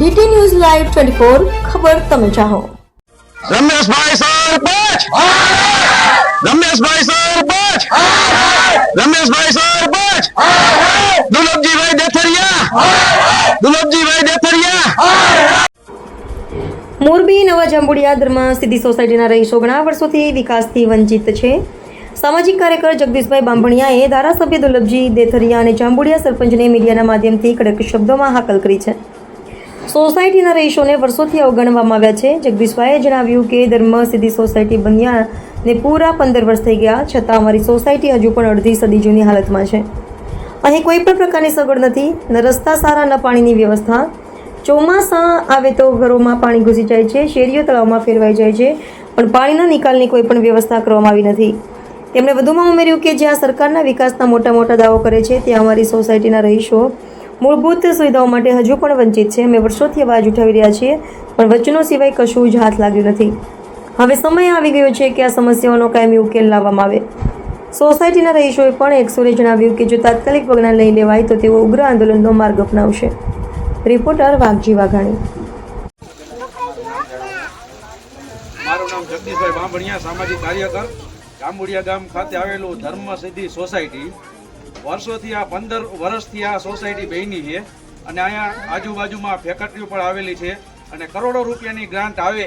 DT news live 24 ખબર તમે ચાહો। રમેશભાઈ સરપંચ રમેશભાઈ સરપંચ રમેશભાઈ સરપંચ દુલભજીભાઈ દેથરિયા મોરબી નવા જાંબુડિયાદરમાં સીધી સોસાયટીના રહીશો ઘણા વર્ષોથી વિકાસથી વંચિત છે। સામાજિક કાર્યકર જગદીશભાઈ બાંભણિયાએ ધારાસભ્ય દુલભજી દેથરિયા અને જાંબુડિયા સરપંચને મીડિયાના માધ્યમથી કડક શબ્દોમાં હાકલ કરી છે। સોસાયટીના રહીશોને વર્ષોથી અવગણવામાં આવ્યા છે। જગદીશભાઈએ જણાવ્યું કે ધર્મ સીધી સોસાયટી બન્યાને પૂરા 15 વર્ષ થઈ ગયા, છતાં અમારી સોસાયટી હજુ પણ અડધી સદી જૂની હાલતમાં છે। અહીં કોઈ પણ પ્રકારની સગવડ નથી, ન રસ્તા સારા, ન પાણીની વ્યવસ્થા। ચોમાસા આવે તો ઘરોમાં પાણી ઘૂસી જાય છે, શેરીઓ તળાવમાં ફેરવાઈ જાય છે, પણ પાણીના નિકાલની કોઈ પણ વ્યવસ્થા કરવામાં આવી નથી। તેમણે વધુમાં ઉમેર્યું કે જ્યાં સરકારના વિકાસના મોટા દાવો કરે છે, ત્યાં અમારી સોસાયટીના રહીશો મૂળભૂત સુવિધાઓ માટે હજુ પણ વંચિત છે। અમે વર્ષોથી અવાજ ઉઠાવી રહ્યા છીએ, પણ વચનો સિવાય કશું જ હાથ લાગ્યું નથી। હવે સમય આવી ગયો છે કે આ સમસ્યાઓનો કાયમી ઉકેલ લાવવામાં આવે। સોસાયટીના રહીશોએ પણ એકસુરે જણાવ્યું કે જો તાત્કાલિક પગલાં લઈ લેવાય તો તેઓ ઉગ્ર આંદોલનનો માર્ગ અપનાવશે। રિપોર્ટર વાઘજી વાઘાણી। મારું નામ જગદીશભાઈ બાંભણિયા, સામાજિક કાર્યકર, જાંબુડિયા ગામ ખાતે આવેલું ધર્મ સિદ્ધિ સોસાયટી। વર્ષોથી આ 15 વર્ષથી આ સોસાયટી બની છે અને અહીંયા આજુબાજુમાં ફેક્ટરીઓ પણ આવેલી છે અને કરોડો રૂપિયાની ગ્રાન્ટ આવે।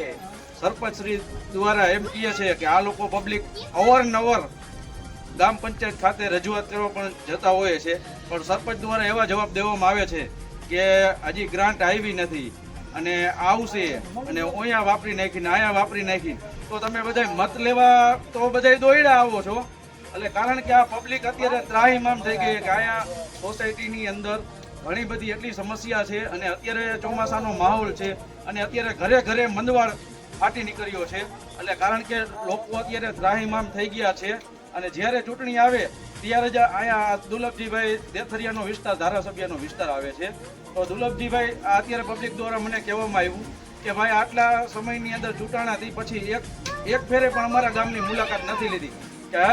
સરપંચ શ્રી દ્વારા એમ કહે છે કે આ લોકો પબ્લિક અવારનવાર ગ્રામ પંચાયત ખાતે રજૂઆત કરવા પણ જતા હોય છે, પણ સરપંચ દ્વારા એવા જવાબ દેવામાં આવે છે કે હજી ગ્રાન્ટ આવી નથી અને આવશે અને અહીંયા વાપરી નાખીને અહીંયા વાપરી નાખી। તો તમે બધા મત લેવા તો બધા દોડ્યા આવો છો, એટલે કારણ કે આ પબ્લિક અત્યારે ત્રાહિમામ થઈ ગઈ કે અહીંયા સોસાયટીની અંદર ઘણી બધી એટલી સમસ્યા છે અને અત્યારે ચોમાસાનો માહોલ છે અને અત્યારે ઘરે ઘરે મંદવાડ ફાટી નીકળ્યો છે, એટલે કારણ કે લોકો અત્યારે ત્રાહિમામ થઈ ગયા છે। અને જ્યારે ચૂંટણી આવે ત્યારે જ અહીંયા દુલભજીભાઈ દેથરિયાનો વિસ્તાર, ધારાસભ્યનો વિસ્તાર આવે છે। તો દુલભજીભાઈ અત્યારે પબ્લિક દ્વારા મને કહેવામાં આવ્યું કે ભાઈ આટલા સમયની અંદર ચૂંટાણાથી પછી એક ફેરે પણ અમારા ગામની મુલાકાત નથી લીધી કે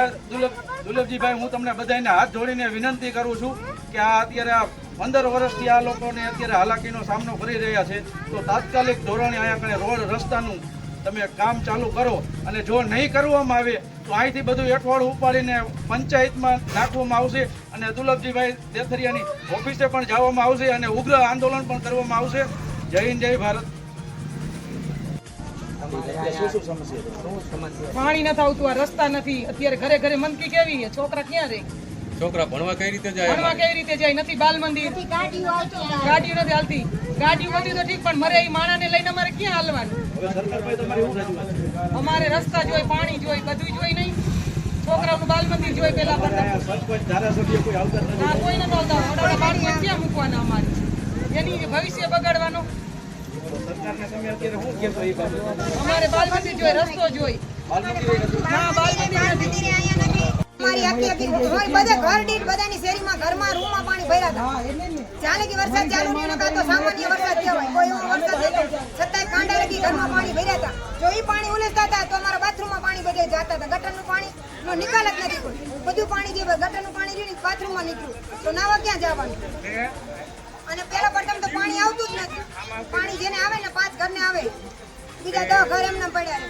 દુલભજીભાઈ, હું તમને બધાને હાથ જોડીને વિનંતી કરું છું કે આ અત્યારે આ 15 વર્ષથી આ લોકોને અત્યારે હાલાકીનો સામનો કરી રહ્યા છે, તો તાત્કાલિક ધોરણે અહીંયા રોડ રસ્તાનું તમે કામ ચાલુ કરો અને જો નહીં કરવામાં આવે તો અહીંથી બધું એઠવાડું ઉપાડીને પંચાયતમાં નાખવામાં આવશે અને દુલભજીભાઈ દેથરિયાની ઓફિસે પણ જવામાં આવશે અને ઉગ્ર આંદોલન પણ કરવામાં આવશે। જય હિન્દ, જય ભારત। પાણી નથી આવતું, આ રસ્તા નથી, અત્યારે ઘરે ઘરે મંદકી કેવી છે, છોકરા ક્યાં રહે? છોકરા ભણવા કઈ રીતે જાય? નથી બાલ મંદિર, ગાડીઓ નથી હાલતી, ગાડીઓ બધી તો ઠીક, પણ મરે એ માણાને લઈને અમારે ક્યાં હાલવાનું? અમારે રસ્તા જોઈ, પાણી જોઈ, બધું જોઈ નહીં, છોકરાઓનું બાલ મંદિર જોઈ પેલા કોઈ નથી આવતા, બાળકો ક્યાં મૂકવાના? અમારે એની ભવિષ્ય બગાડવાનો। અમારે બાલ મંદિર જોઈ, રસ્તો જોઈ, ના બાલ મંદિર નથી। બધાની શેરીમાં ઘરમાં રૂમમાં પાણી ભર્યા હતા। જાણે કે વરસાદ ચાલુ નહીં નતા તો સામાન્ય વરસાદ કહેવાય, કોઈ એવો વરસાદ નહીં, છતાંય કાંડા લગી ઘરમાં પાણી ભર્યા હતા। જો એ પાણી ઉલેસતા હતા તો અમારા બાથરૂમમાં પાણી બધે જતા હતા। ગટરનું પાણીનો નિકાલ જ નથી, કોઈ બધું પાણી જે ગટરનું પાણી રહ્યું બાથરૂમમાં નીકળ્યું તો નાવા ક્યાં જવાનું? અને પેલા પ્રથમ તો પાણી આવતું જ નથી। પાણી જેને આવે ને 5 ઘરને આવે, બીજા 10 ઘર એમને પડ્યા।